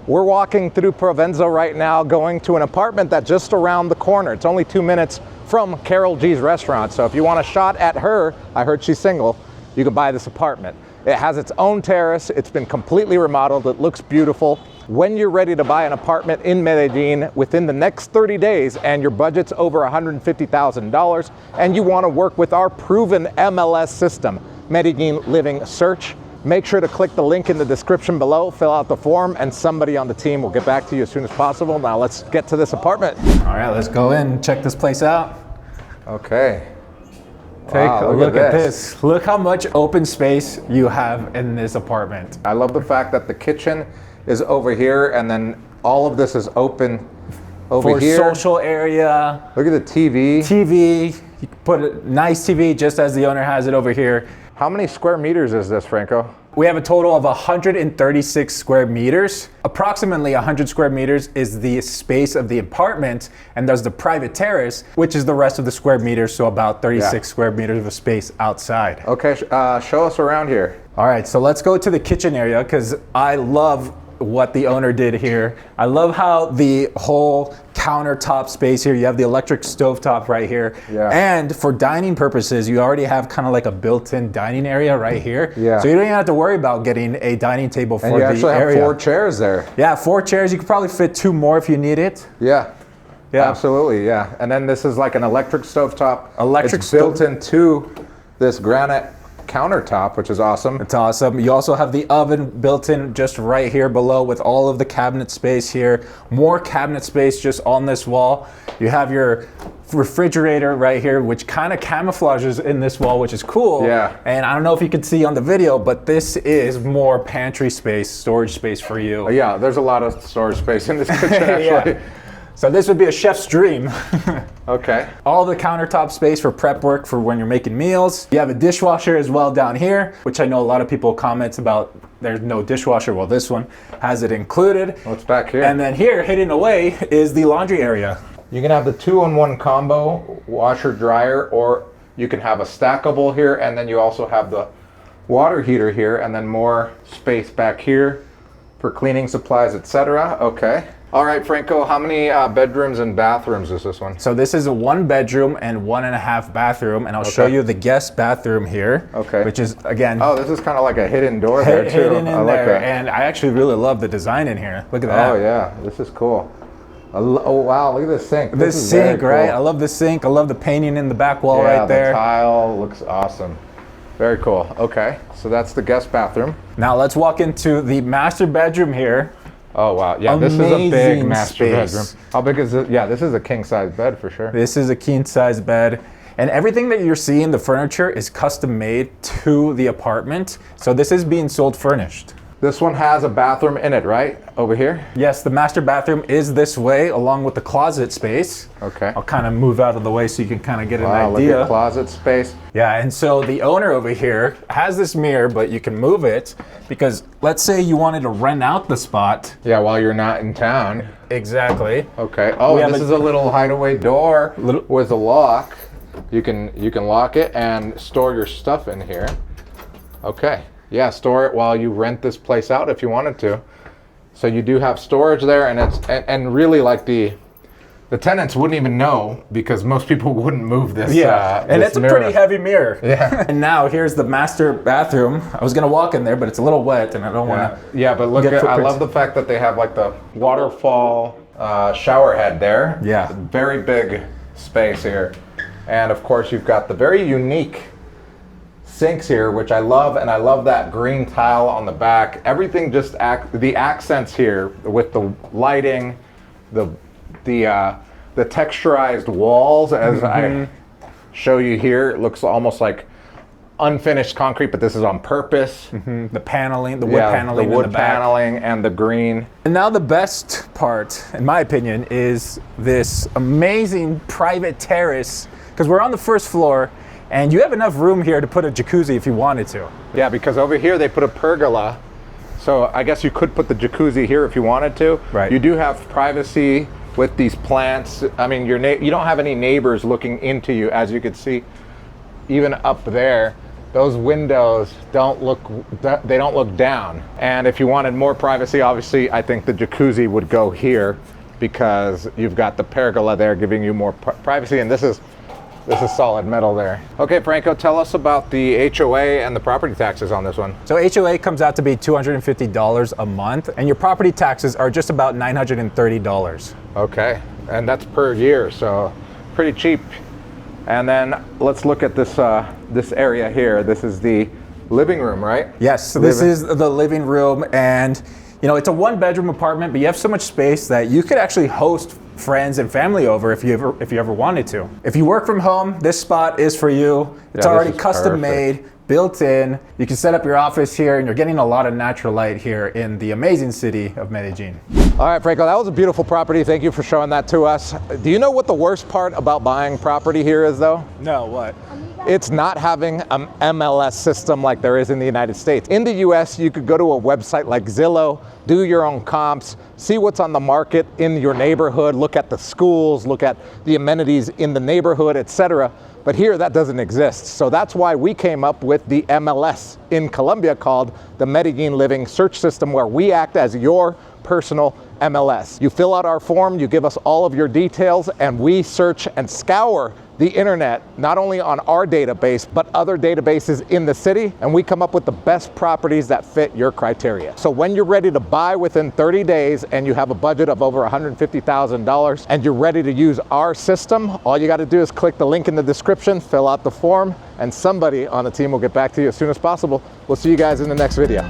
We're walking through Provenza right now, going to an apartment that's just around the corner. It's only 2 minutes from Karol G's restaurant. So if you want a shot at her, I heard she's single, you can buy this apartment. It has its own terrace. It's been completely remodeled. It looks beautiful. When you're ready to buy an apartment in Medellin within the next 30 days and your budget's over $150,000 and you want to work with our proven MLS system, Medellin Living Search, make sure to click the link in the description below, fill out the form, and somebody on the team will get back to you as soon as possible. Now let's get to this apartment. All right, let's go in, check this place out. Okay. Take a look at this. Look how much open space you have in this apartment. I love the fact that the kitchen is over here and then all of this is open over here. For social area. Look at the TV. You can put a nice TV just as the owner has it over here. How many square meters is this, Franco? We have a total of 136 square meters. Approximately 100 square meters is the space of the apartment, and there's the private terrace, which is the rest of the square meters, so about 36 square meters of space outside. Okay, show us around here. All right, so let's go to the kitchen area because I love what the owner did here. I love how the whole countertop space here, you have the electric stovetop right here. Yeah. And for dining purposes, you already have kind of like a built-in dining area right here. Yeah. So you don't even have to worry about getting a dining table for the area. And you actually have 4 chairs there. Yeah, 4 chairs. You could probably fit 2 more if you need it. Yeah. Yeah. Absolutely, yeah. And then this is like an electric stovetop. It's built into this granite countertop, which is awesome. It's awesome. You also have the oven built in just right here below with all of the cabinet space here. More cabinet space just on this wall. You have your refrigerator right here, which kind of camouflages in this wall, which is cool. Yeah. And I don't know if you can see on the video, but this is more pantry space, storage space for you. Yeah, there's a lot of storage space in this kitchen actually. Yeah. So this would be a chef's dream. Okay. All the countertop space for prep work for when you're making meals. You have a dishwasher as well down here, which I know a lot of people comment about there's no dishwasher. Well, this one has it included. What's back here? And then here, hidden away, is the laundry area. You can have the 2-in-1 combo, washer dryer, or you can have a stackable here, and then you also have the water heater here, and then more space back here for cleaning supplies, etc. Okay. All right, Franco, how many bedrooms and bathrooms is this one? So this is a 1 bedroom and 1.5 bathroom, and I'll show you the guest bathroom here. Okay. Which is, again... Oh, this is kind of like a hidden door there, too. Hidden in like there, that. and I actually really love the design in here. Look at that. Oh, yeah, this is cool. Oh, wow, look at this sink. This sink, right? Cool. I love this sink. I love the painting in the back wall right there. Yeah, the tile looks awesome. Very cool. Okay, so that's the guest bathroom. Now let's walk into the master bedroom here. Oh wow, yeah, Amazing this is a big master space. bedroom. How big is it? Yeah, this is a king size bed for sure. This is a king size bed. And everything that you're seeing, the furniture is custom made to the apartment. So this is being sold furnished. This one has a bathroom in it, right? Over here? Yes, the master bathroom is this way along with the closet space. Okay. I'll kind of move out of the way so you can kind of get an idea. Look at closet space. Yeah, and so the owner over here has this mirror, but you can move it because let's say you wanted to rent out the spot. Yeah, while you're not in town. Exactly. Okay. Oh, this is a little hideaway door with a lock. You can lock it and store your stuff in here. Okay. Yeah, store it while you rent this place out if you wanted to. So you do have storage there, and it's and really like the tenants wouldn't even know because most people wouldn't move this. Yeah, and it's a pretty heavy mirror. Yeah. And now here's the master bathroom. I was gonna walk in there, but it's a little wet, and I don't want to. Yeah, but look, I love the fact that they have like the waterfall shower head there. Yeah. Very big space here, and of course you've got the very unique sinks here, which I love, and I love that green tile on the back. Everything just the accents here with the lighting, the texturized walls, as I show you here. It looks almost like unfinished concrete, but this is on purpose. The paneling, the wood paneling, the wood paneling, and the green. And now the best part, in my opinion, is this amazing private terrace, because we're on the first floor. And you have enough room here to put a jacuzzi if you wanted to. Yeah, because over here they put a pergola. So I guess you could put the jacuzzi here if you wanted to. Right. You do have privacy with these plants. I mean, you don't have any neighbors looking into you, as you can see, even up there. those windows don't look down. And if you wanted more privacy, obviously I think the jacuzzi would go here because you've got the pergola there giving you more privacy, and this is solid metal there. Okay, Franco, tell us about the HOA and the property taxes on this one. So HOA comes out to be $250 a month, and your property taxes are just about $930. Okay, and that's per year, so pretty cheap. And then let's look at this this area here. This is the living room, right? Yes, so this is the living room, and you know, it's a 1-bedroom apartment, but you have so much space that you could actually host friends and family over if you ever wanted to. If you work from home, this spot is for you. It's already custom made, built in. You can set up your office here, and you're getting a lot of natural light here in the amazing city of Medellin. All right, Franco, that was a beautiful property. Thank you for showing that to us. Do you know what the worst part about buying property here is, though? No, what? It's not having an MLS system like there is in the United States. In the US, you could go to a website like Zillow, do your own comps, see what's on the market in your neighborhood, look at the schools, look at the amenities in the neighborhood, etc. But here that doesn't exist. So that's why we came up with the MLS in Colombia called the Medellin Living Search System, where we act as your personal MLS. You fill out our form, you give us all of your details, and we search and scour the internet, not only on our database, but other databases in the city, and we come up with the best properties that fit your criteria. So when you're ready to buy within 30 days and you have a budget of over $150,000 and you're ready to use our system, all you gotta do is click the link in the description, fill out the form, and somebody on the team will get back to you as soon as possible. We'll see you guys in the next video.